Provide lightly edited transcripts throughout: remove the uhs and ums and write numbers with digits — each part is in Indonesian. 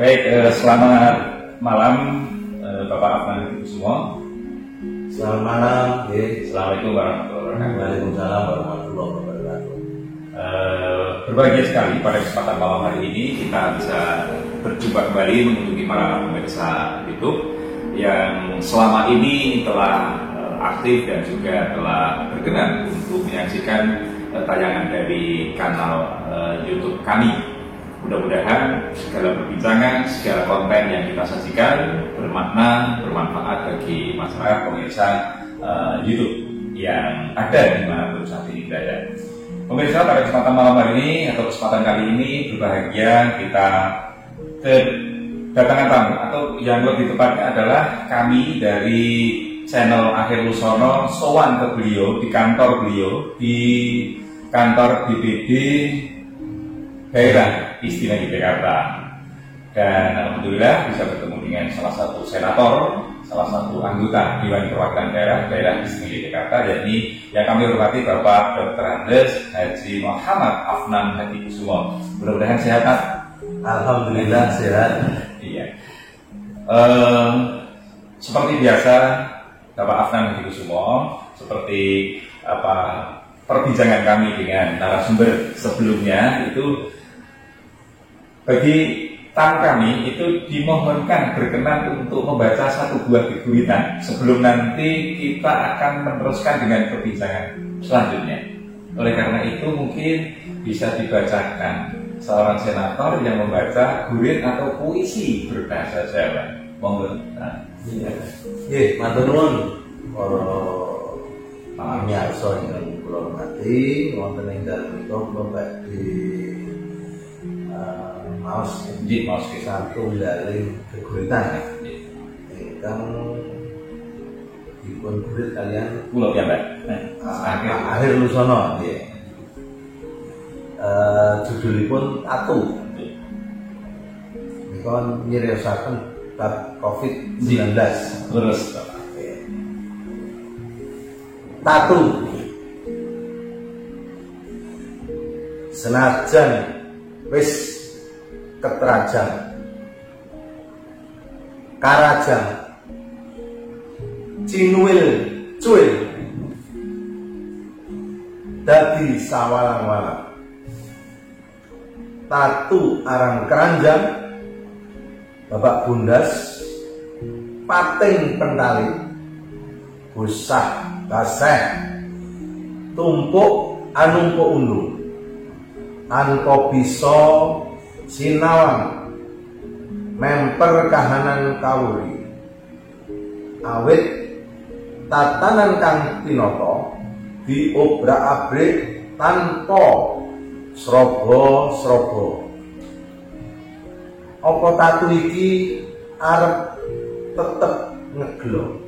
Baik, selamat malam Bapak Afnan Hidayatullah. Selamat malam. Assalamualaikum warahmatullahi wabarakatuh. Waalaikumsalam warahmatullahi wabarakatuh. Berbahagia sekali pada kesempatan malam hari ini kita bisa berjumpa kembali mengunjungi para pemirsa YouTube yang selama ini telah aktif dan juga telah berkenan untuk menyaksikan tayangan dari kanal YouTube kami. Mudah-mudahan segala perbincangan, segala konten yang kita sajikan bermakna, bermanfaat bagi masyarakat pemirsa YouTube yang ada di mana pun saat ini berada. Pemirsa, pada kesempatan malam hari ini atau kesempatan kali ini berbahagia kita kedatangan tamu, atau yang lebih tepatnya adalah kami dari channel Akhir Lusono sowan ke beliau di kantor beliau di kantor DPD Daerah Istimewa Jakarta, dan alhamdulillah bisa bertemu dengan salah satu senator, salah satu anggota Dewan Perwakilan Daerah Istimewa Jakarta, yakni yang kami hormati Bapak Dr. Andes Haji Muhammad Afnan Hidayatullah. Mudah-mudahan sehat. Alhamdulillah sehat. Iya. Seperti biasa Bapak Afnan Hidayatullah, seperti perbincangan kami dengan narasumber sebelumnya itu, bagi tamu kami itu dimohonkan berkenan untuk membaca satu buah guguritan sebelum nanti kita akan meneruskan dengan perbincangan selanjutnya. Oleh karena itu mungkin bisa dibacakan seorang senator yang membaca gurit atau puisi berbahasa Jawa. Monggo. Nggih, matur nuwun para pamirsa ingkang kula hormati, wonten ing dalem menika kula badhe maos satu daling geguritan ingkang dipun gurit kalian Kula piyambak. Akhir Lusono nggih. Judulipun Tatu. Menika nyiriosaken bab COVID-19. Terus Tatu. Senajan wis keterajang karajang cinuil cuil dadi sawalang-walang tatu arang keranjang babak bundas pating pentali gusah baseh tumpuk anumpuk unduh anko bisa sinawang memper kahanan kawuri awit tatanan kang tinoto diobrak-abrik tanpa srobo-srobo. Apa tatu iki arep tetep ngeglo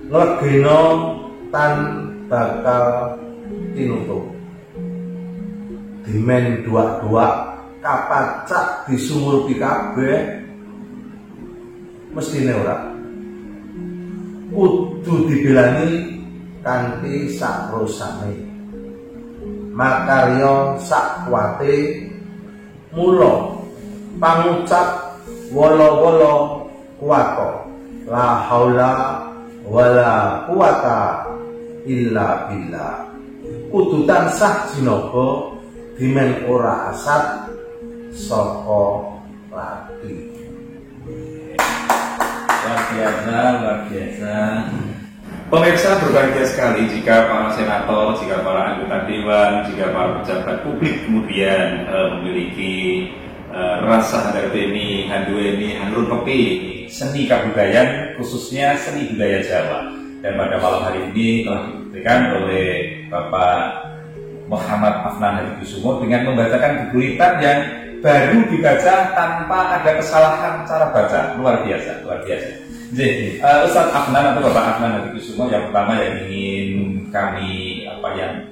nglegeno tan bakal tinutup dimen dua-dua kapacak disumurupi kabeh mestine ora kudu dibelani kanthi sakrosane makarya sak kuwate mula pangucap wala-wala kuwata la haula wala quwata illa billah kudu tansah jinaka dimen ora asat saka lati. luar biasa. Pemirsa, berbahagia sekali jika para senator, jika para anggota dewan, jika para pejabat publik kemudian memiliki rasa harteni, handueni, hanrun pepi, seni kebudayaan, khususnya seni budaya Jawa. Dan pada malam hari ini telah dibuktikan oleh Bapak Muhammad Afnan Hidayatullah dengan membacakan guguritan yang baru dibaca tanpa ada kesalahan cara baca. Luar biasa, luar biasa. Jadi, Ustaz Afnan atau Bapak Afnan Hidayatullah yang pertama yang ingin kami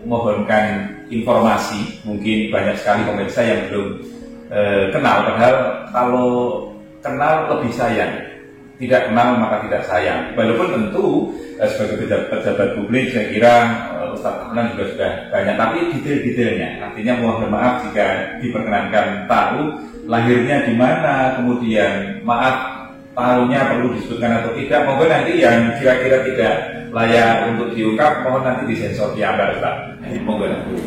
mohonkan informasi. Mungkin banyak sekali pemirsa yang belum kenal, padahal kalau kenal lebih sayang, tidak kenal maka tidak sayang. Walaupun tentu sebagai pejabat publik saya kira Ustadz Ahlan juga sudah banyak, tapi detail-detailnya. Artinya mohon maaf jika diperkenankan tahu lahirnya di mana, kemudian maaf tahunnya perlu disebutkan atau tidak. Monggo nanti yang kira-kira tidak layak untuk diungkap, mohon nanti disensor di Anda, Ustaz. Monggo nanti.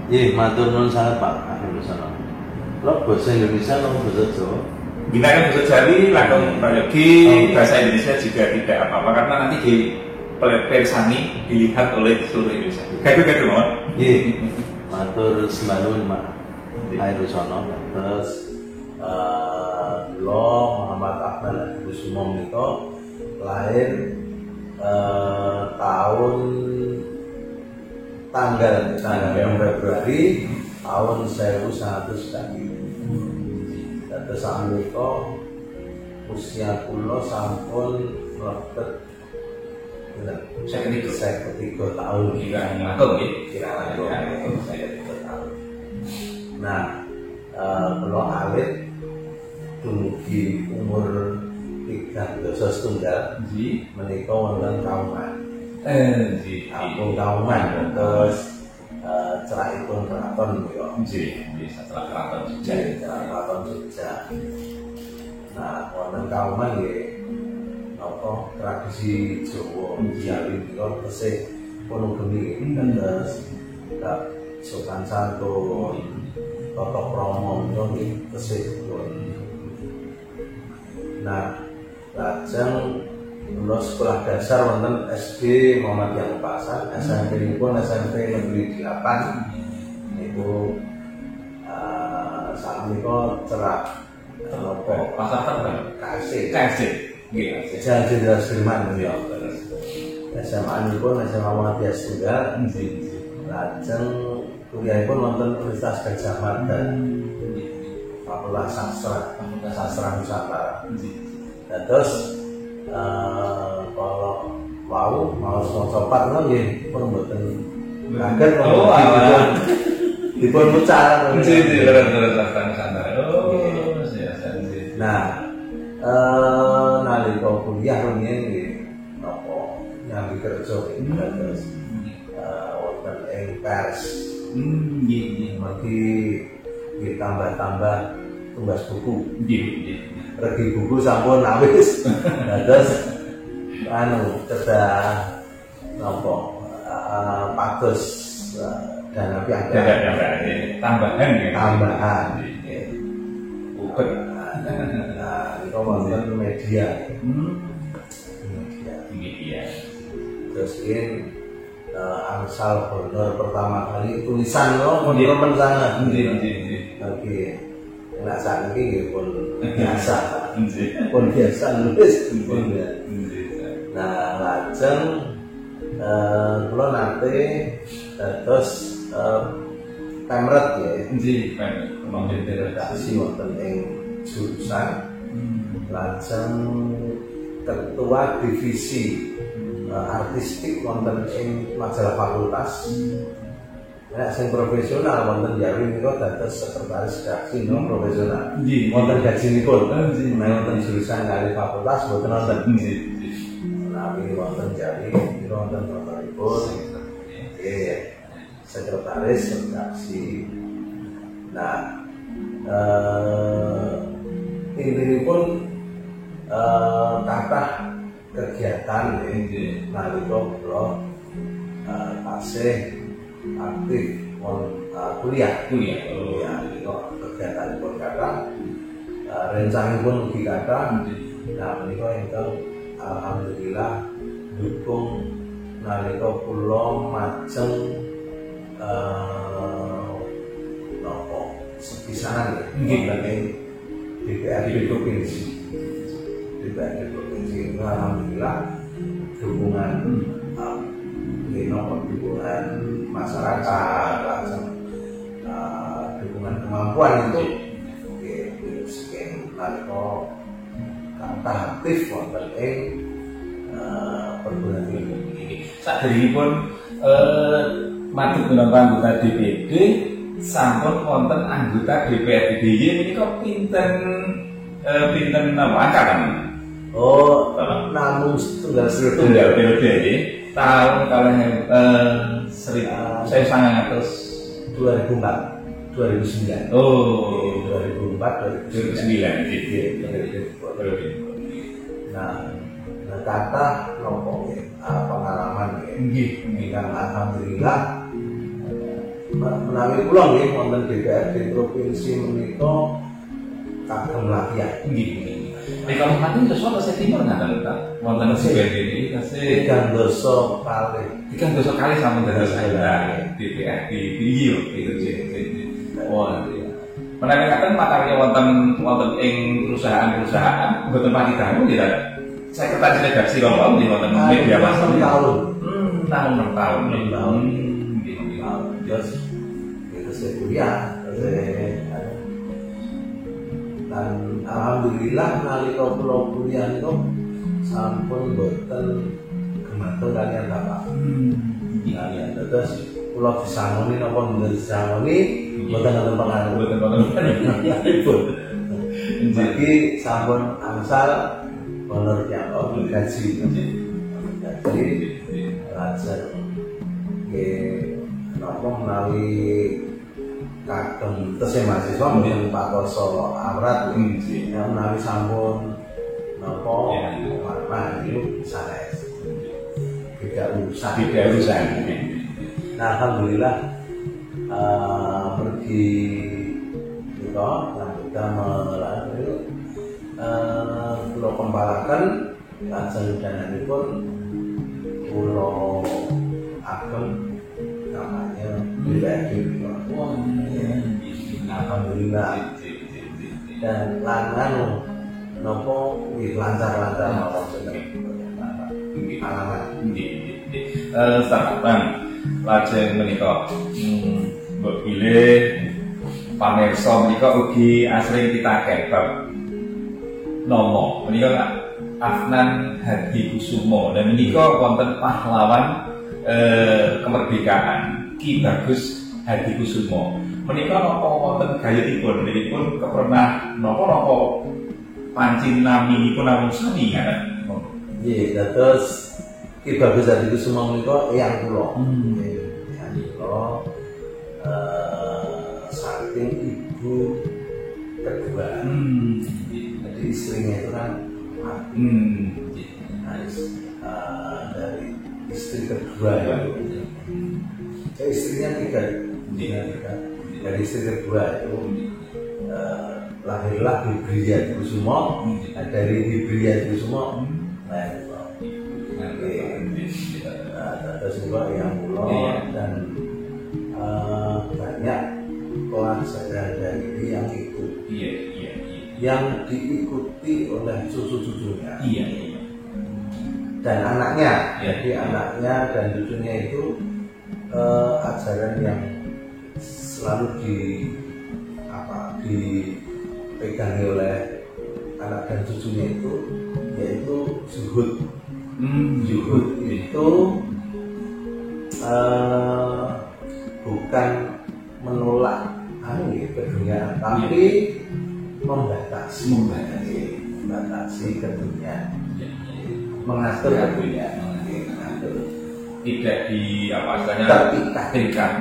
Iya, matur nuwun sangat Pak. Kalau bahasa Indonesia atau bahasa Jawa? Gunakan bahasa Jawi, langsung prayogi, bahasa Indonesia juga tidak apa-apa karena nanti di persani dilihat oleh seluruh Indonesia. Gaduh-gaduh mohon. Iya, matur sembah nuwun Pak. Air Rusono, terus lo Muhammad Ahlan Kusumo menika lahir tanggal Februari tahun 1900 kaki. Terus menika usia kula sampun mlebet saya ketiga tahun kira-kira tahun. Nah, kalau alit dumugi umur 3 setunggal menika wonten Kauman. Kampung Kauman terus cerakipun keraton menika. Setelah keraton Jogja. Nah, wonten Kauman nggih tradisi Jawa Jawi menika tesih monogami terus sopan santun tata krama menika tesih. Nah, lajeng kula sekolah dasar wonten SD Muhammadiyah Pasan, SMP pun SMP Negeri 8 niku sakmenika cerak Pasar Tebet KSD nggih Jalan Jenderal Sudirman ya. SMA nipun SMA Muhammadiyah Tunggal. Lajeng kuliahipun wonten Universitas Gadjah Mada. Fakultas Sastra Nusantara. Terus kalau mau sopat nggih pun mboten kaget dipun mucal Nusantara. Nah, nalika kuliah rumiyin nggih napa nyambi kerja terus wonten ing pers. Mergi tambah tumbas buku. Regi buku sampun awis. Terus cedah napa pados dana piagam tambahan. Ubet. Nah, itu wonten media. Terus ini angsal honor pertama kali tulisan teman sana. Oke. Nek sakniki pun biasa. Pun biasa nulis. Nah, lajeng kula nate terus pemret ya. Redaksi wonten ing jurusan. Lajeng ketua divisi artistik wonten ing majalah fakultas. Nek sing profesional wonten Jawi menika dados sekretaris redaksi profesional. Wonten gajinipun. Nek wonten jurusan kali fakultas boten wonten. Nabi wonten Jawi menika wonten bapak-ibu. Nggih. Sekretaris redaksi. Nah, intinipun kathah kegiatan nalika kula tasih aktif kuliah itu kegiatan pun kathah rencanipun ugi kathah. Nah menika ingkang alhamdulillah dukung nalika kula majeng napa sepisanan nggih DPRD provinsi. Alhamdulillah dukungan dukungan masyarakat, dukungan kemampuan itu sekian nalika kathah aktif wonten ing perguruan tinggi. Saderengipun madhep minangka anggota DPD sampun wonten anggota DPRD menika pinten angkatan? Namung setunggal periode tahun Saya sangat terus 2004 2009. Oh, 2004 2009. Nah, kata nopo pengalaman ingkang alhamdulillah menawi kula nggih wonten DPRD provinsi menika kagem lakian. Di kabupaten Joso Tasik Timur ngaten ta. Wonten DPRD ini tasih 3 dosa kali. 3 dosa kali sampun dados anggota DPRD iki yo itu. Wah. Menawi ngaten makarya wonten ing perusahaan-perusahaan mboten pati dangu nggih ta. Saya ketat redaksi kalau di wonten media massa tahun. 6 tahun. Terus itu saya kuliah, dan alhamdulillah nalika kula kuliah itu sampun boten gemantung kalian bapak. Kalian terus kula disangoni napa mboten disangoni boten wonten pengaruh. Jadi sampun angsal honor yang gaji. Jadi belajar napa menawi kagem tesih mahasiswa mungkin Pak Koso Amrat yang menawi sampun napa warna itu sanes tidak urusan. Nah alhamdulillah pergi itu kita melalui pulau Kembalakan lajeng dananipun pulau ageng namanya DPRD. Alhamdulillah. Dan langan nopo lancar-lancar mawon pengalaman. Sahabat lajeng menika mbok bilih pamirsa menika ugi asring ditagih bab nama menika Afnan Hadi Kusumo dan menika wonten pahlawan kemerdekaan Ki Bagus Hadi Kusumo. Menika napa wonten gayutipun nipun kepernah napa pancin naminipun namung sami ngaten. Nggih, terus Ki Bagus Hadi Kusumo menika eyang kula. Eyang kula saking ibu kedua. Jadi istrinya itu kan dari istri kedua ya. Istrinya tiga. Dari istri kedua itu lahirlah Hibria Kusumo. Dari Hibria Kusumo terus juga yang pulau dan banyak pelajaran dari yang ikut. Yang diikuti oleh cucu-cucunya. Dan anaknya, jadi anaknya dan cucunya itu ajaran yang selalu dipegangi oleh anak dan cucunya itu, yaitu zuhud. Zuhud itu bukan menolak keduniaan, tapi membatasi keduniaan, mengatur keduniaan, tidak di apa istilahnya terikat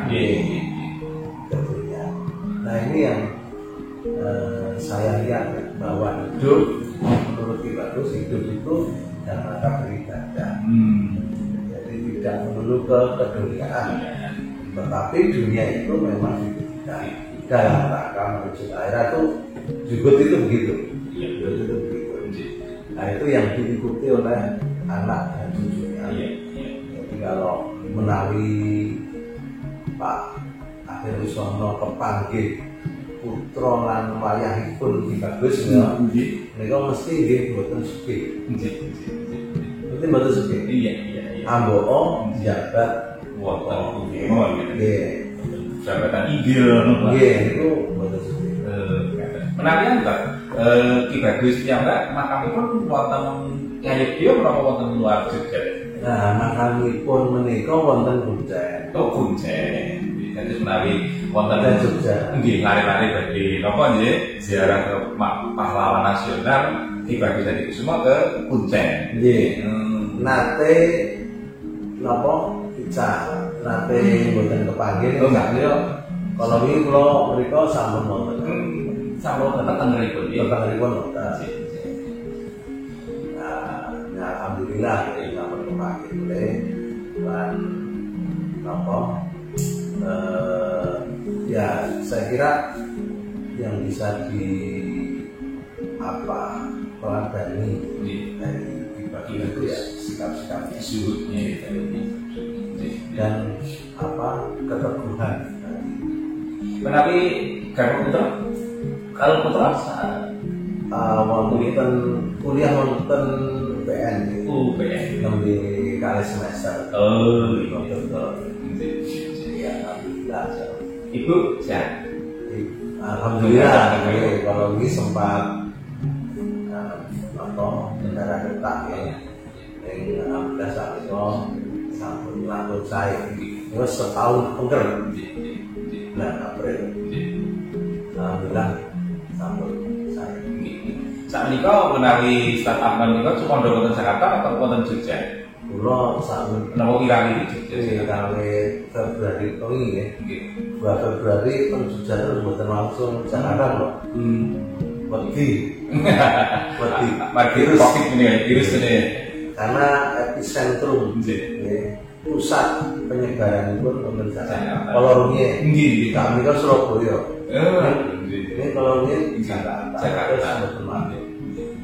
keduniaan. Nah ini yang saya lihat bahwa hidup menurut Ki Bagus hidup itu dalam rangka beribadah. Jadi tidak melulu ke keduniaan, tetapi dunia itu memang diberikan dalam rangka menuju akhirat itu juga itu begitu. Nah itu yang diikuti oleh anak dan cucunya. Jadi kalau menawi Pak Akhir Wisono kepanggih putra lan wayahipun Ki Bagus ya, mereka mesti nggih mboten sugih. Mesti mboten sugih. Amboo jabat wonten nggih. Jabatan ideal Nggih niku mboten sugih. Menawi Mbak Ki Bagus piyambak makamipun wonten Ngayogya menapa wonten luar Jogja? Nah, makamipun menika wonten Kuncen. Oh, Kuncen. Jadi menawi wonten Jogja. Nggih, lari-lari badhe napa nggih ziarah ke pahlawan nasional Ki Bagus Hadi Kusumo ke Kuncen. Nggih. Nate napa nanti mboten kepanggih. Oh enggak yo. Kalau ini kalau mereka sampun wonten. Sampun tetep ngripun ya. Tetanggalipun wonten. Nah, alhamdulillah ini sampun kepanggih boleh. Dan apa? Ya saya kira yang bisa peladani dari bagi itu ya sikap-sikap Zuhudnya dan keteguhan. Tapi kalau putra wonten kuliah wonten UPN nembe kali semester. Oh betul. Ya alhamdulillah. Ibu sehat. Alhamdulillah. Kalau ini sempat negara detak ya. Yang alhamdulillah saat itu sampun lanjut saya. Terus setahun pengker. Bulan April. Alhamdulillah sampun saya. Saat ini kau menawi startup menikah cuma wonten Jakarta atau wonten Jogja? Kulo sampun Napa kira-kira di Jogja? kali Februari ini ya. 2 Februari kan Jogja terus mboten langsung Jakarta kok. Wedi. Virus Covid ini, virus ini. Karena epicentrum pusat penyebaran itu wonten Jakarta. Kalau ini kami kan Surabaya. Ini kalau ini Jakarta.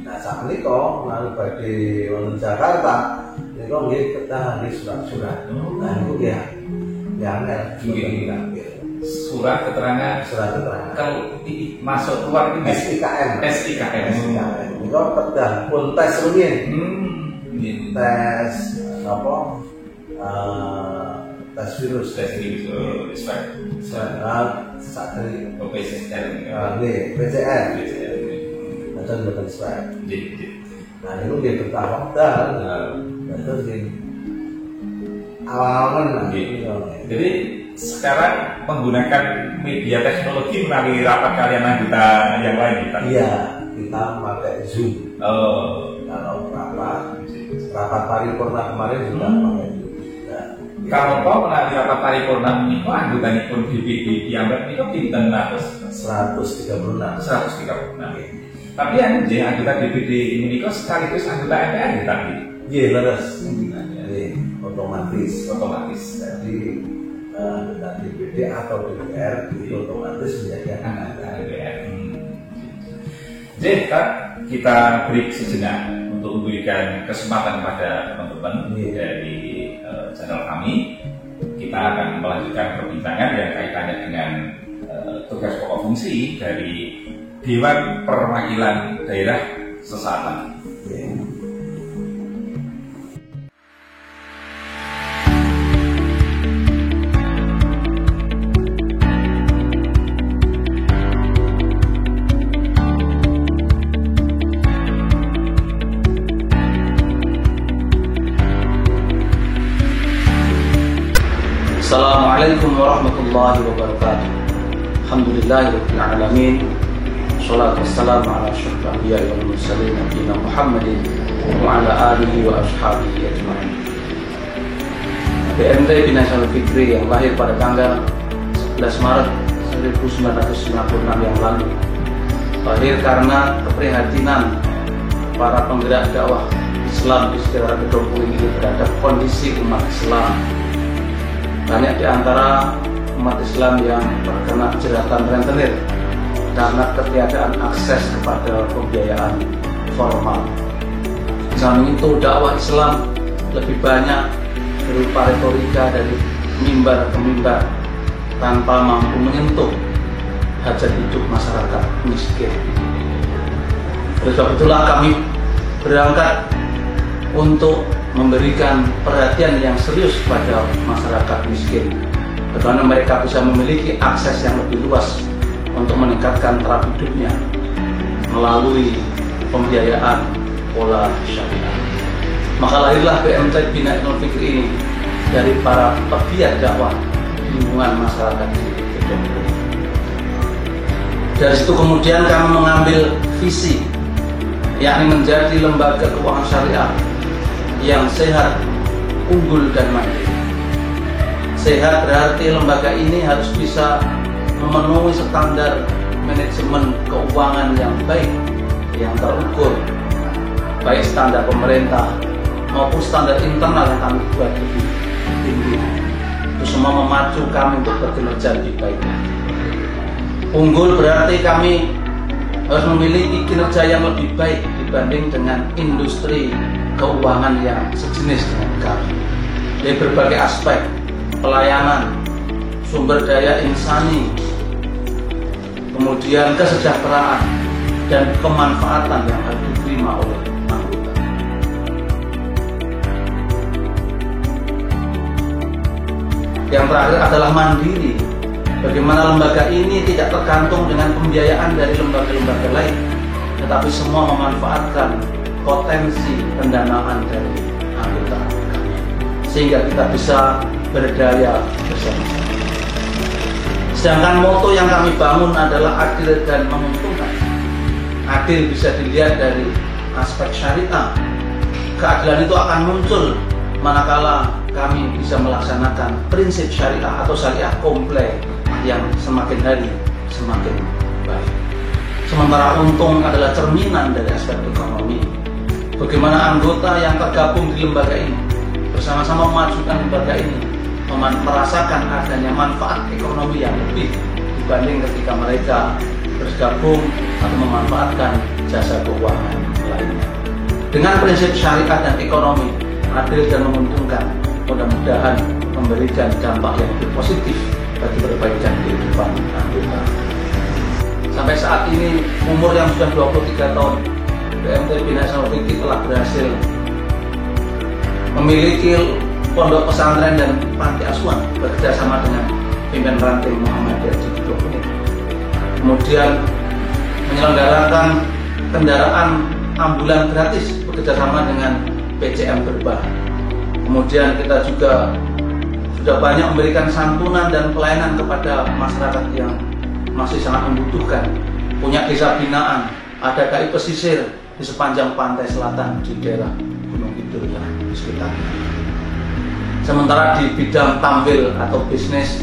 Nah saat ini kok lalu bagi wonten Jakarta, ini kok nggih kita di surat-surat. Nah itu ya angel. Surat keterangan. Kalau masuk keluar ini SIKM. SIKM. Itu kedah pun tes rumiyin. Tes tes virus. Saat ini PCR. Betul swab. Nah itu dia bertahap dan betul sih. Awal-awal Jadi sekarang menggunakan media teknologi melalui rapat kalian anggota yang lain kita. Iya, kita pakai Zoom. Kalau rapat paripurna kemarin juga pakai Zoom. Kalau kau melalui rapat paripurna ini, anggota pun BPD dianggap itu pinten atas 136. Tapi anggota BPD ini kok sekaligus anggota MPR kita. Iya, leres. Otomatis. Jadi anggota DPD atau DPR itu otomatis menjadi anggota DPR. Jadi kita break sejenak untuk memberikan kesempatan kepada teman-teman dari channel kami. Kita akan melanjutkan perbincangan yang kaitannya dengan tugas pokok fungsi dari Dewan Perwakilan Daerah sesaat lagi. Assalamualaikum warahmatullahi wabarakatuh. Alhamdulillahirabbil alamin. Shalatu wassalamu ala asyrafil anbiya'i wal mursalin nabiyina Muhammadin wa ala alihi wa ashabihi ajma'in. BMT Binasional Fikri yang lahir pada tanggal 11 Maret 1996 yang lalu lahir karena keprihatinan para penggerak dakwah Islam di sekitar Gedung Puing ini terhadap kondisi umat Islam. Banyak di antara umat Islam yang terkena jeratan rentenir karena ketiadaan akses kepada pembiayaan formal. Samping itu dakwah Islam lebih banyak berupa retorika dari mimbar ke mimbar tanpa mampu menyentuh hajat hidup masyarakat miskin. Oleh sebab itulah kami berangkat untuk memberikan perhatian yang serius pada masyarakat miskin, bagaimana mereka bisa memiliki akses yang lebih luas untuk meningkatkan taraf hidupnya melalui pembiayaan pola syariah. Maka lahirlah BMT Binasional Fikri ini dari para pegiat dakwah lingkungan masyarakat di Gedong. Dari situ kemudian kami mengambil visi, yakni menjadi lembaga keuangan syariah yang sehat, unggul dan mandiri. Sehat berarti lembaga ini harus bisa memenuhi standar manajemen keuangan yang baik, yang terukur, baik standar pemerintah maupun standar internal yang kami buat lebih tinggi. Itu semua memacu kami untuk berkinerja lebih baik. Unggul berarti kami harus memiliki kinerja yang lebih baik dibanding dengan industri keuangan yang sejenis dengan kami. Dari berbagai aspek, pelayanan, sumber daya insani, kemudian kesejahteraan dan kemanfaatan yang harus diterima oleh anggota. Yang terakhir adalah mandiri. Bagaimana lembaga ini tidak tergantung dengan pembiayaan dari lembaga-lembaga lain, tetapi semua memanfaatkan potensi pendanaan dari anggota kami, sehingga kita bisa berdaya bersama-sama. Sedangkan moto yang kami bangun adalah adil dan menguntungkan. Adil bisa dilihat dari aspek syariah. Keadilan itu akan muncul manakala kami bisa melaksanakan prinsip syariah atau syariah kompleks yang semakin hari semakin baik. Sementara untung adalah cerminan dari aspek ekonomi. Bagaimana anggota yang tergabung di lembaga ini bersama-sama memajukan lembaga ini, merasakan adanya manfaat ekonomi yang lebih dibanding ketika mereka bergabung atau memanfaatkan jasa keuangan lainnya. Dengan prinsip syariat dan ekonomi adil dan menguntungkan, mudah-mudahan memberikan dampak yang lebih positif bagi perbaikan kehidupan anggota. Sampai saat ini umur yang sudah 23 tahun, BMT Bina Islam Fikri telah berhasil memiliki pondok pesantren dan panti asuhan bekerjasama dengan pimpinan ranting Muhammadiyah di Blok ini. Kemudian menyelenggarakan kendaraan ambulan gratis bekerjasama dengan PCM Berbah. Kemudian kita juga sudah banyak memberikan santunan dan pelayanan kepada masyarakat yang masih sangat membutuhkan. Punya desa binaan, ada KI pesisir di sepanjang pantai selatan di daerah Gunung Kidul dan di sekitarnya. Sementara di bidang tampil atau bisnis,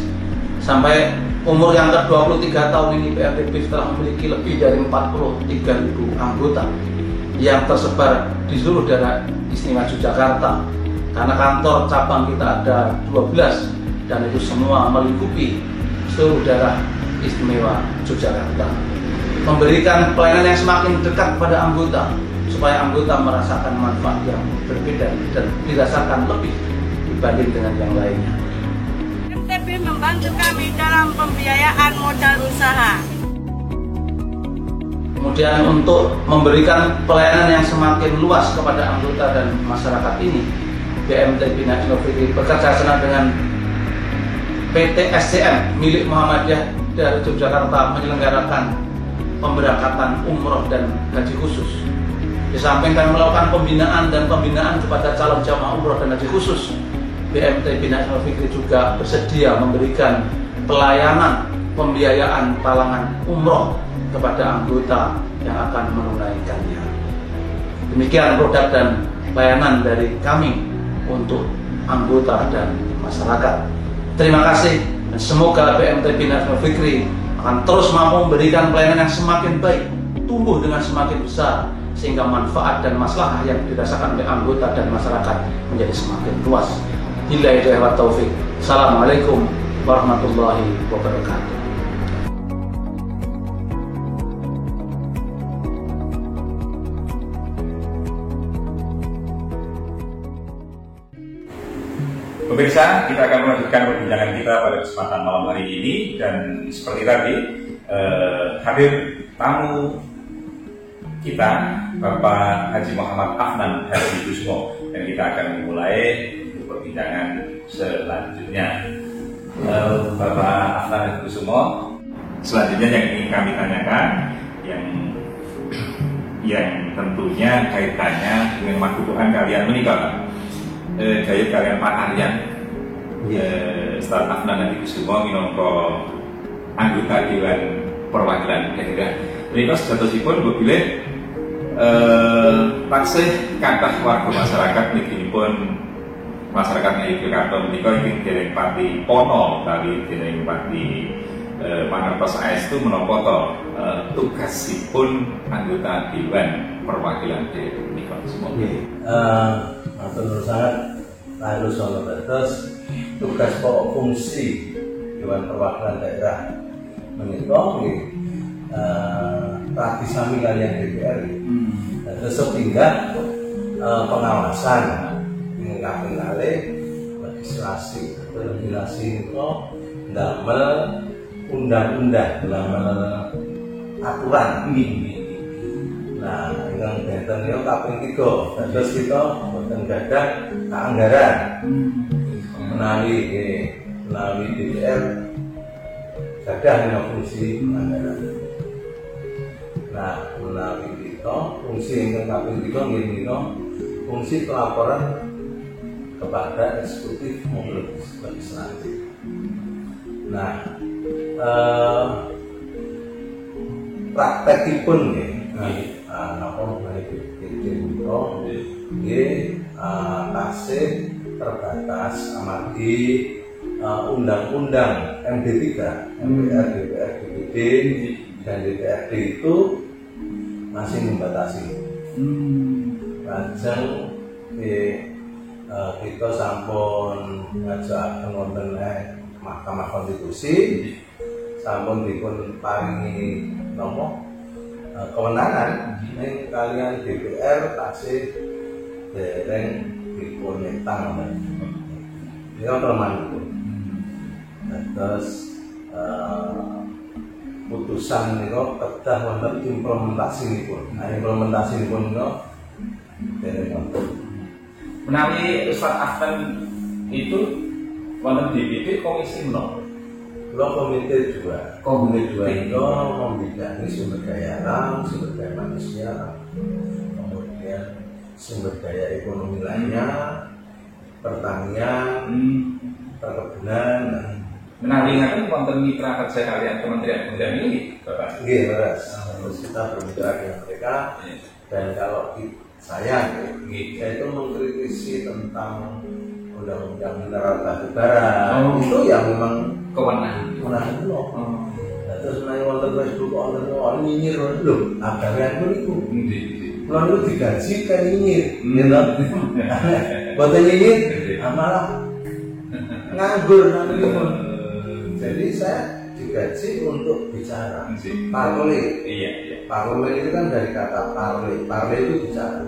sampai umur yang ke-23 tahun ini BMT BIF telah memiliki lebih dari 43.000 anggota yang tersebar di seluruh daerah istimewa Yogyakarta. Karena kantor cabang kita ada 12 dan itu semua melingkupi seluruh daerah istimewa Yogyakarta. Memberikan pelayanan yang semakin dekat kepada anggota supaya anggota merasakan manfaat yang berbeda dan dirasakan lebih dibanding dengan yang lainnya. BMT BIF membantu kami dalam pembiayaan modal usaha. Kemudian untuk memberikan pelayanan yang semakin luas kepada anggota dan masyarakat ini, BMT Bina Islam Fikri bekerja sama dengan PT SCM milik Muhammadiyah dari Yogyakarta menyelenggarakan pemberangkatan umroh dan haji khusus. Di samping kami melakukan pembinaan kepada calon jamaah umroh dan haji khusus, BMT Bina Islam Fikri juga bersedia memberikan pelayanan pembiayaan talangan umroh kepada anggota yang akan menunaikannya. Demikian produk dan layanan dari kami untuk anggota dan masyarakat. Terima kasih dan semoga BMT Bina Islam Fikri akan terus mampu memberikan pelayanan yang semakin baik, tumbuh dengan semakin besar, sehingga manfaat dan maslahah yang dirasakan oleh anggota dan masyarakat menjadi semakin luas. Hidayah wa taufik. Assalamualaikum warahmatullahi wabarakatuh. Pemirsa, kita akan melanjutkan perbincangan kita pada kesempatan malam hari ini, dan seperti tadi hadir tamu kita Bapak Haji Muhammad Afnan Haji Kusmo, dan kita akan memulai perbincangan selanjutnya. Bapak Afnan Haji Kusmo, selanjutnya yang ingin kami tanyakan yang tentunya kaitannya dengan kebutuhan kalian menikah. Gaya kalian Pak Aryan, Ustaz Afnan Haji Kusmo minangka anggota Dewan Perwakilan Daerah. Menika sejatosipun bilih taksih kathah warga masyarakat niki pun masyarakat Yogyakarta menika iki dereng pati pono utawi dereng pati mangertos saestu menapa to tugasipun anggota Dewan Perwakilan Daerah menika semua. Matur nuwun sangat Pak Rusono dados tugas pokok fungsi Dewan Perwakilan Daerah menika nggih praktis sami kaliyan DPR. Dados sepindah pengawasan ing kaping kalih legislasi. Legislasi itu ndamel undang-undang, ndamel aturan. Nah, yang benten itu kaping 3. Dados kita boten gadah anggaran. Menawi DPR gadah fungsi anggaran. Nah, menawi kita fungsi yang kaping 3 nggih fungsi pelaporan kepada eksekutif maupun legislatif. Nah, praktekipun nggih napa menawi nggih tasih terbatas amargi undang-undang MD3, MPR, DPR, DPD dan DPRD itu masih membatasi. Lajeng kita sampun ngajaken wonten Mahkamah Konstitusi, sampun dipun paringi napa kewenangan ning kalian DPR tasih dereng dipun nyetang. Ini permanipun. Terus putusan niku kedah wonten implementasipun. Nah, implementasipun niku dereng wonten. Menawi Ustaz Afan itu wonten DPD komisi menapa? Kula komite 2. Komite 2 itu membidangi sumber daya alam, sumber daya manusia, kemudian sumber daya ekonomi lainnya, pertanian, perkebunan. Menawi ngaten wonten mitra kerja kalian kementerian-kementerian ini, Bapak? Nggih, Mas. Terus kita bermitra dengan mereka. Dan kalau saya itu mengkritisi tentang undang-undang mineral batu bara. Itu ya memang kewenangan itu. Terus naik wonten Facebook wonten nyinyir lho, agawean niku. Kulo niku digaji kan nyinyir, ya to. Boten nyinyir, malah nganggur niku. Jadi saya digaji untuk bicara. Parle. Iya. Parlemen itu kan dari kata parle. Parle itu bicara.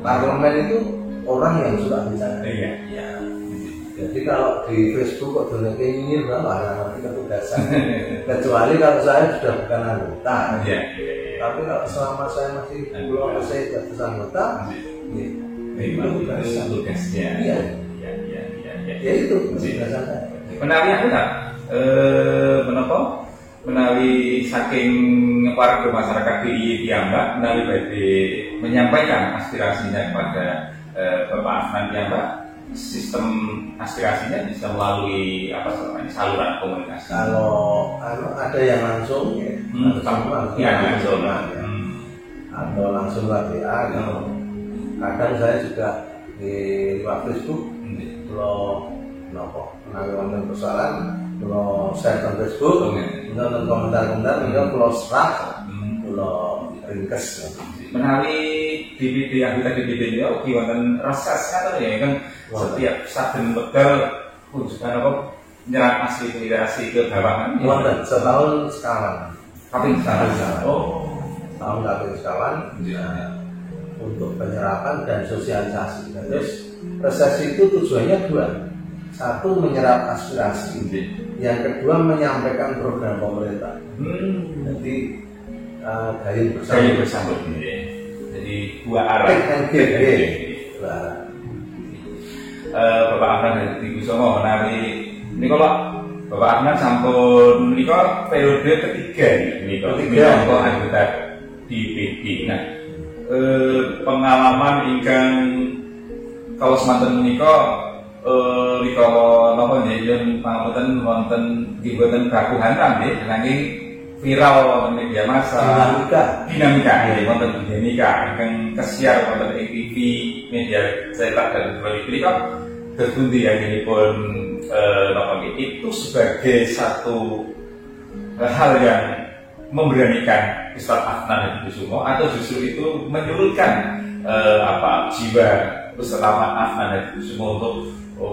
Parlemen itu orang yang suka bicara. Iya. Jadi kalau di Facebook kok donek nyinyir nanti ketugasan. Kecuali kalau saya sudah bukan anggota. Iya. Tapi kalau selama saya masih belum selesai jadi anggota, itu tugasnya. Iya. Ya itu tugasnya. Menawi aku tak menapa menawi saking warga masyarakat DIY piyambak menawi badhe menyampaikan aspirasinya kepada Bapak Afan piyambak, sistem aspirasinya bisa melalui apa namanya saluran komunikasi. Kalau ada yang langsung atau langsung WA. Kadang saya juga di lewat Facebook kalau nopo wonten persoalan kalau share di Facebook, nonton komentar-komentar, kalau serah, kalau ringkes. Menawi DPD anggota DPD ini, wonten reses atau ya kan setiap saben wekdal kunjungan apa nyerap asli aspirasi ke bawahan. Wonten setahun sekawan. Kaping sekawan. Tahun kaping sekawan untuk penyerapan dan sosialisasi. Terus reses itu tujuannya 2. Satu, menyerap aspirasi. Yang kedua, menyampaikan program pemerintah. Jadi gayung bersambut. Jadi 2 arah. Bapak Afan dari Kusumo, menawi ini kalau Bapak Afan sampun ini kok periode ketiga ini kok anggota DPD. Nah, pengalaman ingkang kalau semanten menika rikala napa njen pangapunten wonten diboten baku hantam nggih nanging viral wonten media massa dinamika wonten dinamika ingkang kesiar wonten ing TV media cetak dan radio menika berbundi yang ini pun itu sebagai satu hal yang memberanikan Ustadz Afnan Hadikusumo, atau justru itu menyurutkan jiwa Ustadz Afnan Hadikusumo untuk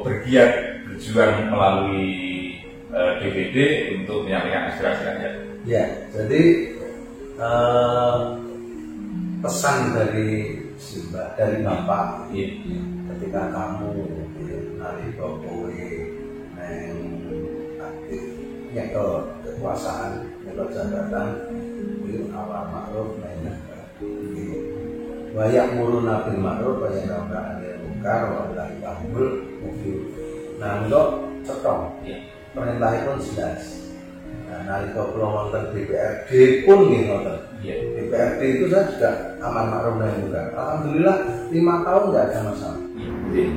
bergiat berjuang melalui DPD untuk menyampaikan aspirasi rakyat. Ya, jadi pesan dari Bapak ketika kamu nari kowe neng aktif nyekel kekuasaan, nyekel jabatan, itu awal ma'ruf nahi wayak muruna bil ma'ruf wayak nahi anil munkar wa nahi anil munkar. Nah, untuk cetong perintah pun jelas. Nah, nalika kula wonten DPRD pun nggih ngoten. DPRD itu saya juga aman ma'ruf nahi munkar. Alhamdulillah 5 tahun nggak ada masalah.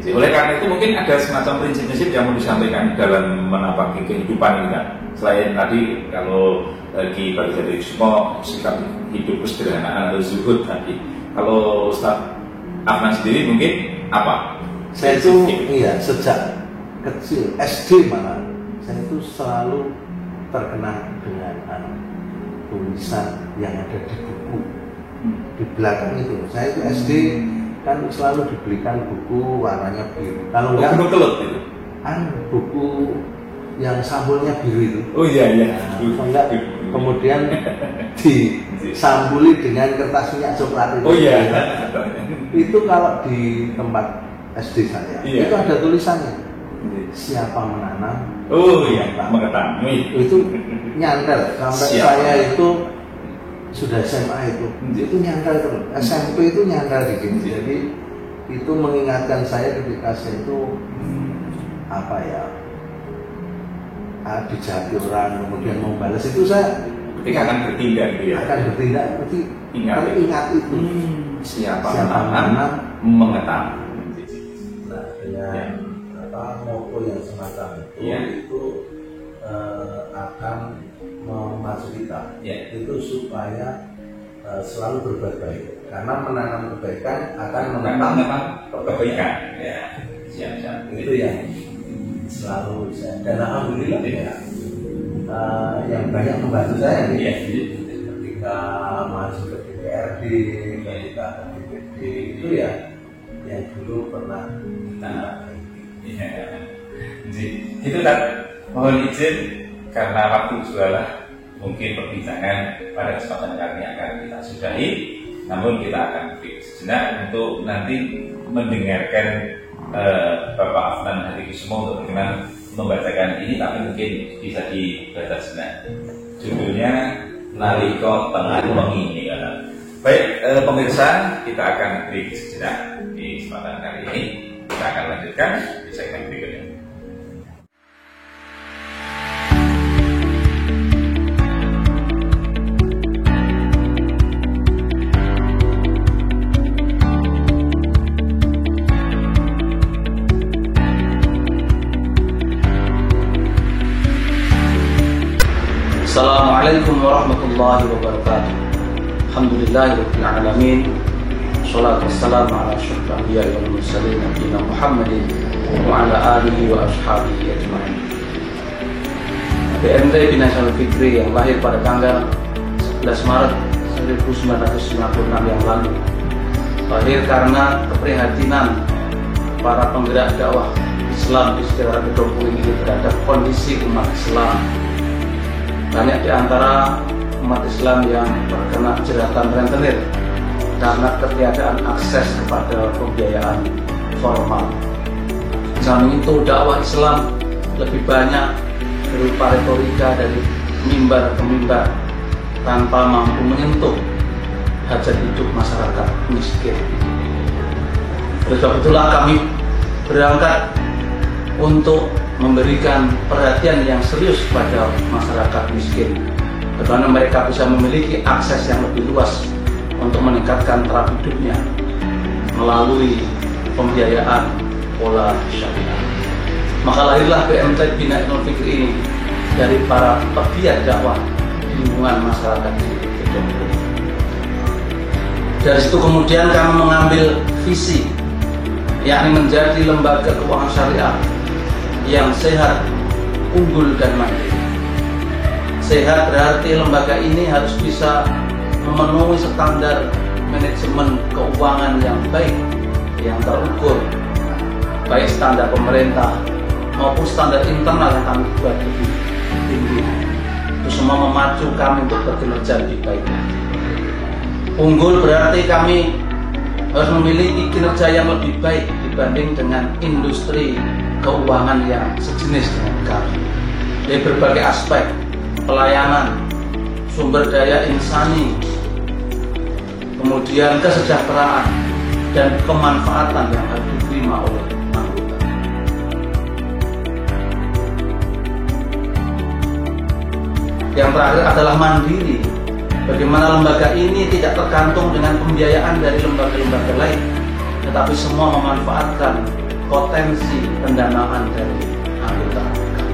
Oleh karena itu mungkin ada semacam prinsip-prinsip yang mau disampaikan dalam menapaki kehidupan ini kan. Selain tadi kalau bagi Pak Hadikusumo sikap hidup kesederhanaan atau zuhud tadi, kalau Ustadz Afnan sendiri mungkin apa? Saya itu sejak kecil SD malah saya itu selalu terkenang dengan tulisan yang ada di buku di belakang itu. Saya itu SD kan selalu dibelikan buku warnanya biru. Kalau enggak itu. Buku yang sampulnya biru itu. Oh iya. Nah, enggak, kemudian disambuli dengan kertas minyak coklat itu. Oh iya. Itu kalau di tempat SD saya, itu ada tulisannya. Siapa menanam? Oh iya, mengetam. Itu nyantel sampai saya itu sudah SMA itu nyantel terus. SMP itu nyantel di sini. Jadi itu mengingatkan saya ketika saya itu dijahati orang kemudian membalas itu saya ketika akan bertindak gitu ya. Akan bertindak berarti ingat itu. Siapa menanam mengetam. Nah, dengan motto yang semacam itu akan memasuki kita itu supaya selalu berbuat baik, karena menanam kebaikan akan menanam kebaikan. Siap. Itu yang selalu saya, dan alhamdulillah yang banyak membantu saya ketika masuk ke DPRD, ketika ke DPD itu yang dulu pernah itu kan. Mohon izin karena waktu jualah mungkin perbincangan pada kesempatan kali ini akan kita sudahi, namun kita akan break sejenak untuk nanti mendengarkan Bapak Afnan Hadikusumo untuk berkenan membacakan ini, tapi mungkin bisa dibaca sejenak. Judulnya Nalika Tengah Wengi. Baik, pemirsa, kita akan break sejenak di kesempatan kali ini. Kita akan lanjutkan di segmen berikutnya. Assalamualaikum warahmatullahi wabarakatuh. Alhamdulillahirabbil alamin. Shalatu wassalamu ala asyrafil anbiya'i wal mursalin nabiyina Muhammadin wa ala alihi wa ashabihi ajma'in. BMT Binasional Fikri yang lahir pada tanggal 11 Maret 1996 yang lalu, lahir karena keprihatinan para penggerak dakwah Islam di sekitar Gedung Puing ini terhadap kondisi umat Islam. Banyak di antara umat Islam yang terkena jeratan rentenir karena ketiadaan akses kepada pembiayaan formal. Samping itu, dakwah Islam lebih banyak berupa retorika dari mimbar ke mimbar tanpa mampu menyentuh hajat hidup masyarakat miskin. Oleh sebab itulah kami berangkat untuk memberikan perhatian yang serius pada masyarakat miskin, bagaimana mereka bisa memiliki akses yang lebih luas untuk meningkatkan taraf hidupnya melalui pembiayaan pola syariah. Maka lahirlah BMT Binasional Fikri ini dari para pegiat dakwah lingkungan masyarakat di Gedung Puing. Dari situ kemudian kami mengambil visi yakni menjadi lembaga keuangan syariah yang sehat, unggul dan mandiri. Sehat berarti lembaga ini harus bisa memenuhi standar manajemen keuangan yang baik, yang terukur, baik standar pemerintah maupun standar internal yang kami buat lebih tinggi. Itu semua memacu kami untuk berkinerja lebih baik. Unggul berarti kami harus memiliki kinerja yang lebih baik dibanding dengan industri keuangan yang sejenis dengan kami. Dari berbagai aspek, pelayanan, sumber daya insani, kemudian kesejahteraan dan kemanfaatan yang harus diterima oleh anggota. Yang terakhir adalah mandiri. Bagaimana lembaga ini tidak tergantung dengan pembiayaan dari lembaga-lembaga lain, tetapi semua memanfaatkan potensi pendanaan dari anggota kami,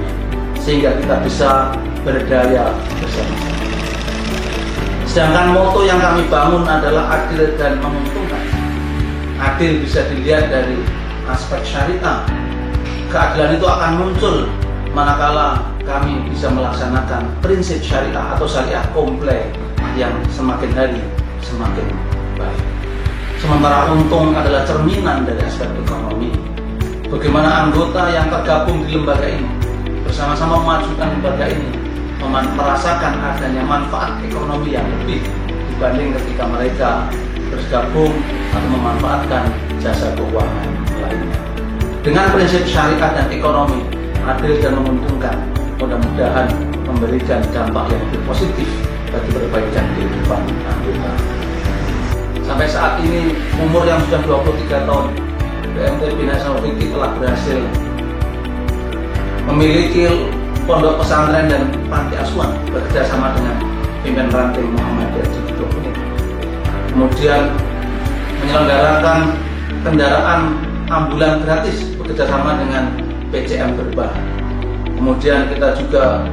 sehingga kita bisa berdaya bersama-sama. Sedangkan moto yang kami bangun adalah adil dan menguntungkan. Adil bisa dilihat dari aspek syariah. Keadilan itu akan muncul manakala kami bisa melaksanakan prinsip syariah atau syariah kompleks yang semakin hari semakin baik. Sementara untung adalah cerminan dari aspek ekonomi. Bagaimana anggota yang tergabung di lembaga ini bersama-sama memajukan lembaga ini, merasakan adanya manfaat ekonomi yang lebih dibanding ketika mereka bergabung atau memanfaatkan jasa keuangan lainnya. Dengan prinsip syariat dan ekonomi adil dan menguntungkan, mudah-mudahan memberikan dampak yang lebih positif bagi perbaikan kehidupan anggota. Sampai saat ini umur yang sudah 23 tahun, BMT Bina Islamul Fikri telah berhasil memiliki pondok pesantren dan panti asuhan bekerjasama dengan pimpinan ranting Muhammadiyah di Blok ini. Kemudian menyelenggarakan kendaraan ambulan gratis bekerjasama dengan PCM Berbah. Kemudian kita juga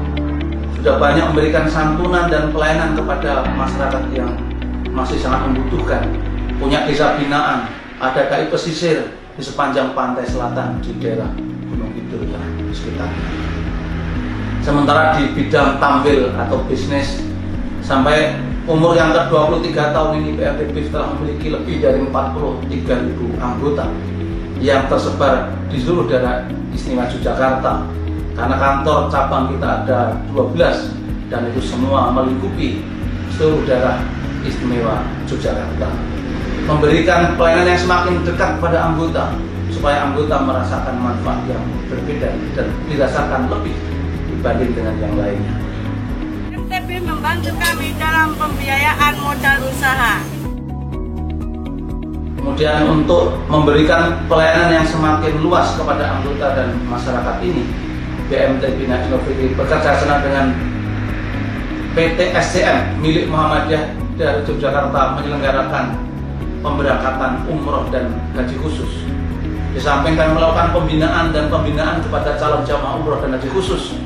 sudah banyak memberikan santunan dan pelayanan kepada masyarakat yang masih sangat membutuhkan. Punya desa binaan, ada KI pesisir di sepanjang pantai selatan di daerah Gunung Kidul dan sekitarnya. Sementara di bidang tampil atau bisnis, sampai umur yang ke-23 tahun ini BMT telah memiliki lebih dari 43.000 anggota yang tersebar di seluruh daerah istimewa Yogyakarta. Karena kantor cabang kita ada 12 dan itu semua melingkupi seluruh daerah istimewa Yogyakarta. Memberikan pelayanan yang semakin dekat kepada anggota supaya anggota merasakan manfaat yang berbeda dan dirasakan lebih dibanding dengan yang lainnya. MTB membantu kami dalam pembiayaan modal usaha. Kemudian untuk memberikan pelayanan yang semakin luas kepada anggota dan masyarakat ini, BMT Bina Islamul Fikri bekerjasama dengan PT SCM milik Muhammadiyah dari Yogyakarta menyelenggarakan pemberangkatan umroh dan haji khusus. Di samping kami melakukan pembinaan kepada calon jamaah umroh dan haji khusus,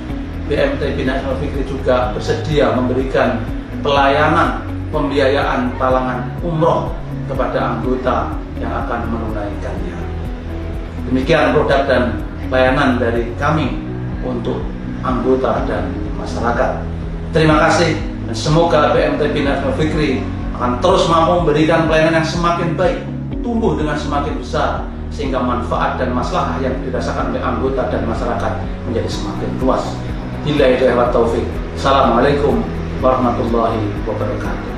BMT Bina Islamul Fikri juga bersedia memberikan pelayanan pembiayaan talangan umroh kepada anggota yang akan menunaikannya. Demikian produk dan layanan dari kami untuk anggota dan masyarakat. Terima kasih dan semoga BMT Bina Islamul Fikri akan terus mampu memberikan pelayanan yang semakin baik, tumbuh dengan semakin besar, sehingga manfaat dan maslahah yang dirasakan oleh anggota dan masyarakat menjadi semakin luas. Billahi taufiq. Assalamualaikum warahmatullahi wabarakatuh.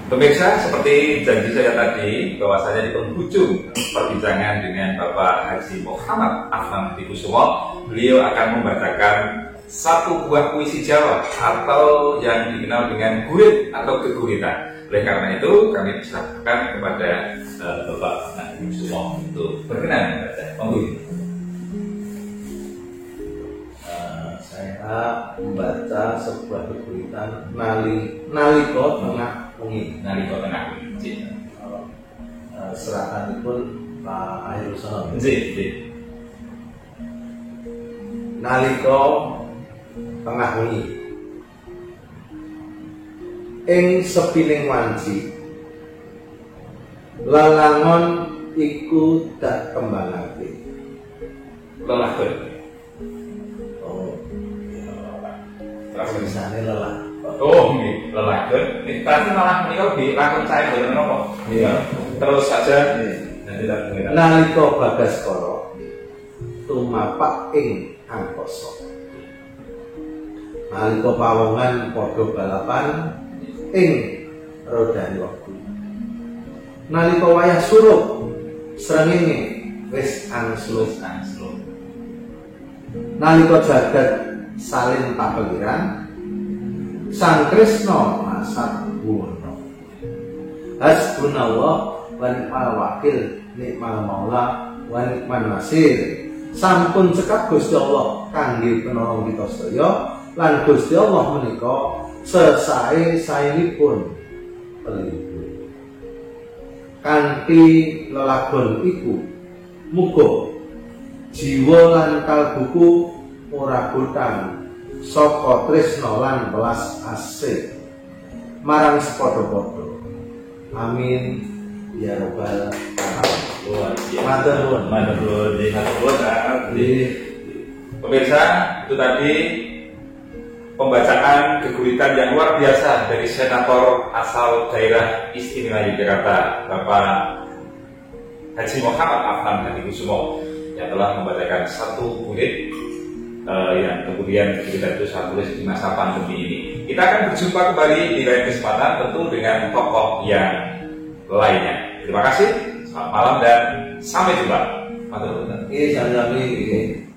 Pemirsa, seperti janji saya tadi bahwasanya di penghujung perbincangan dengan Bapak Haji Muhammad Afnan Kusumo, beliau akan membacakan satu buah puisi Jawa atau yang dikenal dengan gurit atau keguritan. Oleh karena itu kami persilakan kepada Bapak Afnan Kusumo untuk berkenan membaca. Saya membaca sebuah keguritan naliko tengah wengi. Naliko tengah wengi. Serakanipun Pak Ahirusana. Nggih. Naliko tengah wengi ing sepining wanci lelangon iku dak kembangake. Lelagon. Oh, Terus tulisannya lelah. oh nggih, lelagon. Ini tadi malah menika dilakon saya mboten napa. Iya. Terus saja nanti tak dengar. Nalika Bagaskara tumapak ing angkasa. Nalika pawongan padha balapan ing rodane wektu. Nalika wayah surup srengenge wis angsluh. Nalika jagat salin papeliran Sang Kresna masak buwana. Hasbunallah wa ni'mal wakil, nikmal maula wa ni'man nasir. Sampun cekap Gusti Allah kangge penolong kita sedaya lan Gusti Allah menika sesae-saenipun pelindung. Kanthi lelagon iku muga jiwa lan kalbuku ora gotang saka tresna lan welas asih marang sepadha-padha. Amin ya rabbal alamin. Matur nuwun. Pemirsa, itu tadi pembacaan keguritan yang luar biasa dari senator asal daerah istimewa Yogyakarta, Bapak Haji Muhammad Afnan Hadikusumo, yang telah membacakan satu kulit yang kemudian kita itu saya tulis di masa pandemi ini. Kita akan berjumpa kembali di lain kesempatan, tentu dengan tokoh yang lainnya. Terima kasih, selamat malam dan sampai jumpa. Matur nuwun. Sami-sami.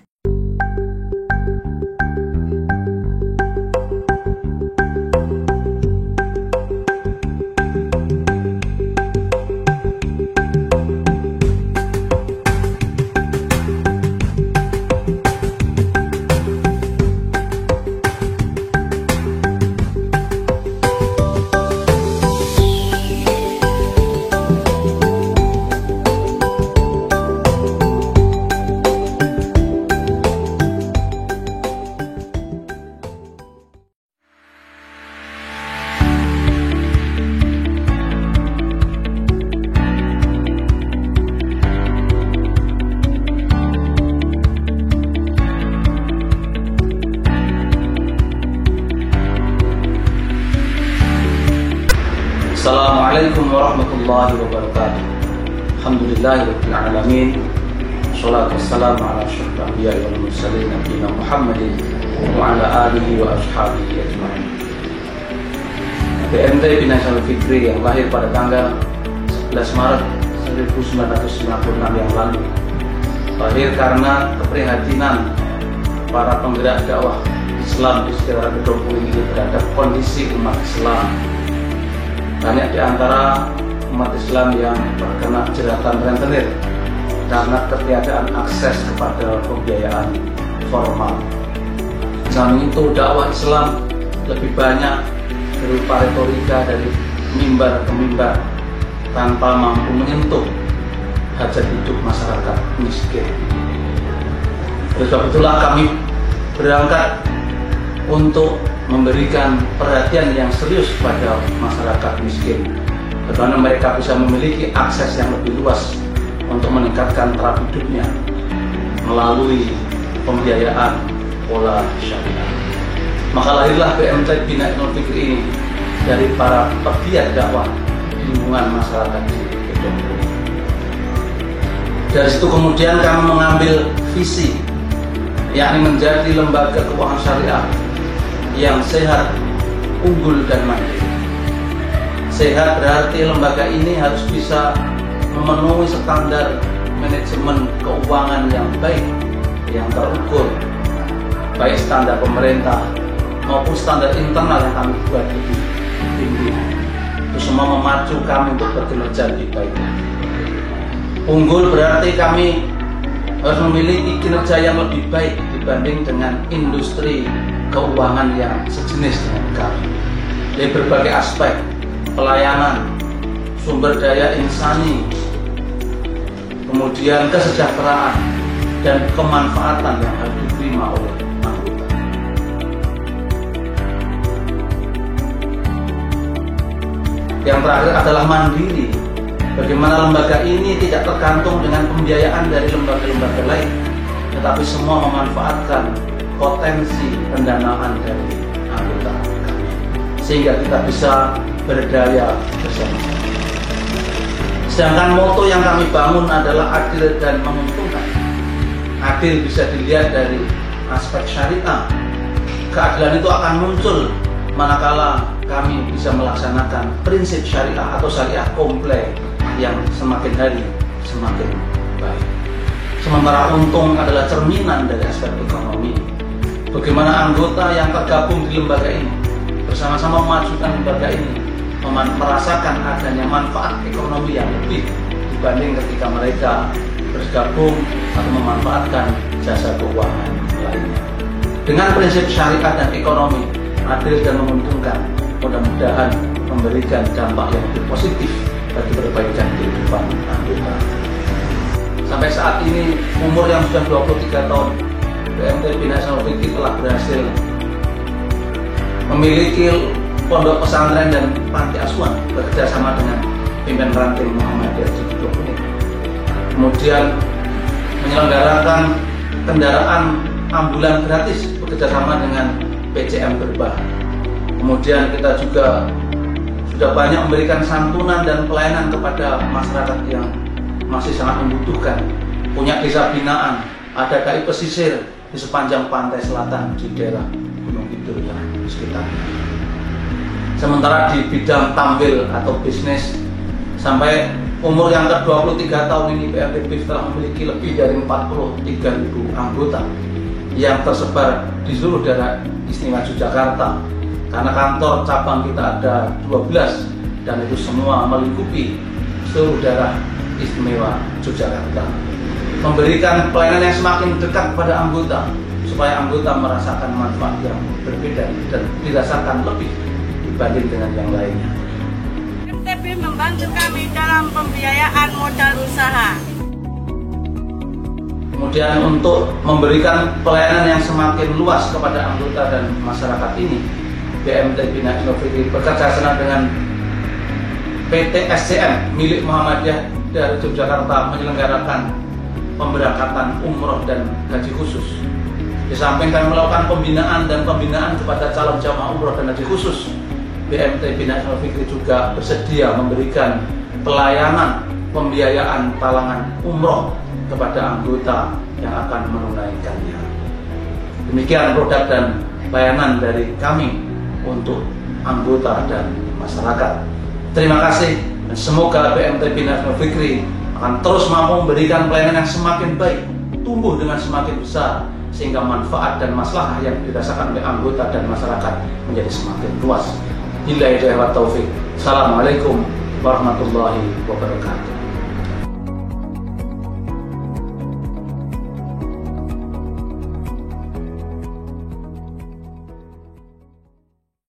Assalamualaikum warahmatullahi wabarakatuh. Alhamdulillahirabbil alamin. Shalatu wassalamu ala asyrafil anbiya'i wal mursalin nabiyina Muhammadin wa ala alihi wa ashabihi ajma'in. BMT Binasyal Fikri yang lahir pada tanggal 11 Maret 1996 yang lalu, lahir karena keprihatinan para penggerak dakwah Islam di sekitar Gedung Puri ini terhadap kondisi umat Islam. Banyak di antara umat Islam yang terkena jeratan rentenir karena ketiadaan akses kepada pembiayaan formal. Zaman itu dakwah Islam lebih banyak berupa retorika dari mimbar ke mimbar tanpa mampu menyentuh hajat hidup masyarakat miskin. Oleh sebab itulah kami berangkat untuk memberikan perhatian yang serius kepada masyarakat miskin, bagaimana mereka bisa memiliki akses yang lebih luas untuk meningkatkan taraf hidupnya melalui pembiayaan pola syariah. Maka lahirlah BMT Binasyal Fikri ini dari para pegiat dakwah lingkungan masyarakat di Gedong Puri. Dari situ kemudian kami mengambil visi, yakni menjadi lembaga keuangan syariah yang sehat, unggul dan mandiri. Sehat berarti lembaga ini harus bisa memenuhi standar manajemen keuangan yang baik, yang terukur, baik standar pemerintah maupun standar internal yang kami buat lebih tinggi. Itu semua memacu kami untuk berkinerja lebih baik. Unggul berarti kami harus memiliki kinerja yang lebih baik dibanding dengan industri keuangan yang sejenis dengan kami. Dari berbagai aspek, pelayanan, sumber daya insani, kemudian kesejahteraan dan kemanfaatan yang harus diterima oleh anggota. Yang terakhir adalah mandiri. Bagaimana lembaga ini tidak tergantung dengan pembiayaan dari lembaga-lembaga lain, tetapi semua memanfaatkan potensi pendanaan dari anggota kami, sehingga kita bisa berdaya bersama. Sedangkan moto yang kami bangun adalah adil dan menguntungkan. Adil bisa dilihat dari aspek syariah. Keadilan itu akan muncul manakala kami bisa melaksanakan prinsip syariah atau syariah kompleks yang semakin hari semakin baik. Sementara untung adalah cerminan dari aspek ekonomi. Bagaimana anggota yang tergabung di lembaga ini bersama-sama memajukan lembaga ini, merasakan adanya manfaat ekonomi yang lebih dibanding ketika mereka bergabung atau memanfaatkan jasa keuangan lainnya. Dengan prinsip syariat dan ekonomi adil dan menguntungkan, mudah-mudahan memberikan dampak yang lebih positif bagi perbaikan kehidupan anggota. Sampai saat ini umur yang sudah 23 tahun, BMT Bina Islamul Fikri telah berhasil memiliki pondok pesantren dan panti asuhan bekerjasama dengan pimpinan ranting Muhammadiyah di Blok Kuning. Kemudian menyelenggarakan kendaraan ambulan gratis bekerjasama dengan PCM Berbah. Kemudian kita juga sudah banyak memberikan santunan dan pelayanan kepada masyarakat yang masih sangat membutuhkan. Punya desa binaan, ada KI pesisir di sepanjang pantai selatan di daerah Gunung Kidul dan sekitarnya. Sementara di bidang tampil atau bisnis, sampai umur yang ke-23 tahun ini BMT BIF telah memiliki lebih dari 43.000 anggota yang tersebar di seluruh daerah istimewa Yogyakarta. Karena kantor cabang kita ada 12 dan itu semua melingkupi seluruh daerah istimewa Yogyakarta. Memberikan pelayanan yang semakin dekat pada anggota supaya anggota merasakan manfaat yang berbeda dan dirasakan lebih dibanding dengan yang lainnya. BMT membantu kami dalam pembiayaan modal usaha. Kemudian untuk memberikan pelayanan yang semakin luas kepada anggota dan masyarakat ini, BMT Bina Islamul Fikri bekerja sama dengan PT SCM milik Muhammadiyah dari Yogyakarta menyelenggarakan pemberangkatan umroh dan haji khusus. Di samping kami melakukan pembinaan kepada calon jamaah umroh dan haji khusus, BMT Bina Islamul Fikri juga bersedia memberikan pelayanan pembiayaan talangan umroh kepada anggota yang akan menunaikannya. Demikian produk dan layanan dari kami untuk anggota dan masyarakat. Terima kasih dan semoga BMT Bina Islamul Fikri akan terus mampu memberikan pelayanan yang semakin baik, tumbuh dengan semakin besar, sehingga manfaat dan maslahah yang dirasakan oleh anggota dan masyarakat menjadi semakin luas. Billahi taufiq. Assalamualaikum warahmatullahi wabarakatuh.